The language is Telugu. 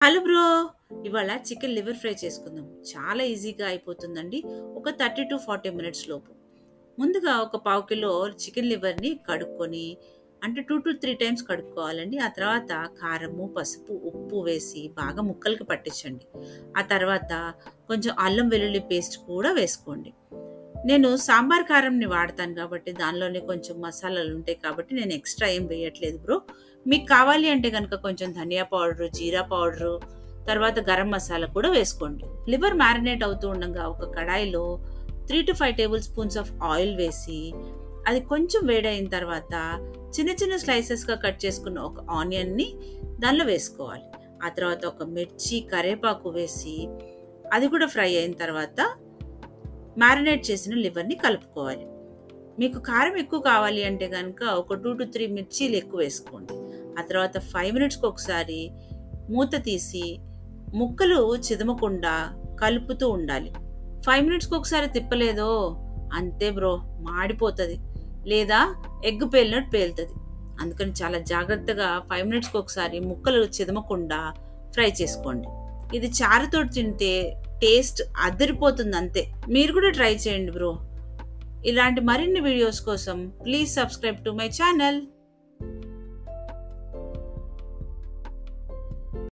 Hello bro. ఇవాళ చికెన్ లివర్ ఫ్రై చేసుకుందాం. చాలా ఈజీగా అయిపోతుందండి. ఒక 30-40 మినిట్స్ లోపు. ముందుగా ఒక పావు కిలో చికెన్ లివర్‌ని కడుక్కొని అంటే 2-3 టైమ్స్ కడుక్కోవాలండి. ఆ తర్వాత కారము, పసుపు, ఉప్పు వేసి బాగా ముక్కలకి పట్టించండి. ఆ తర్వాత కొంచెం అల్లం వెల్లుల్లి పేస్ట్ కూడా వేసుకోండి. నేను సాంబార్ కారంని వాడతాను కాబట్టి దానిలోనే కొంచెం మసాలాలుంటాయి కాబట్టి నేను ఎక్స్‌ట్రా ఏం వేయట్లేదు బ్రో. మీకు కావాలి అంటే గనక కొంచెం ధనియా పౌడరు, జీరా పౌడరు, తర్వాత గరం మసాలా కూడా వేసుకోండి. లివర్ మ్యారినేట్ అవుతూ ఉండంగా ఒక కడాయిలో 3-5 టేబుల్ స్పూన్స్ ఆఫ్ ఆయిల్ వేసి, అది కొంచెం వేడయిన తర్వాత చిన్న చిన్న స్లైసెస్‌గా కట్ చేసుకున్న ఒక ఆనియన్‌ని దానిలో వేసుకోవాలి. ఆ తర్వాత ఒక మిర్చి, కరివేపాకు వేసి అది కూడా ఫ్రై అయిన తర్వాత మ్యారినేట్ చేసిన లివర్‌ని కలుపుకోవాలి. మీకు కారం ఎక్కువ కావాలి అంటే గనక ఒక 2-3 మిర్చీలు ఎక్కువ వేసుకోండి. ఆ తర్వాత 5 మినిట్స్‌కి ఒకసారి మూత తీసి ముక్కలు చిదమకుండా కలుపుతూ ఉండాలి. 5 మినిట్స్‌కి ఒకసారి తిప్పలేదో అంతే బ్రో, మాడిపోతది. లేదా ఎగ్ పేలినట్టు పేలుతది. అందుకని చాలా జాగ్రత్తగా 5 మినిట్స్‌కి ఒకసారి ముక్కలు చిదమకుండా ఫ్రై చేసుకోండి. ఇది చారుతోటి తింటే టేస్ట్ అదిరిపోతుంది అంతే. మీరు కూడా ట్రై చేయండి బ్రో. ఇలాంటి మరిన్ని వీడియోస్ కోసం please subscribe to my channel.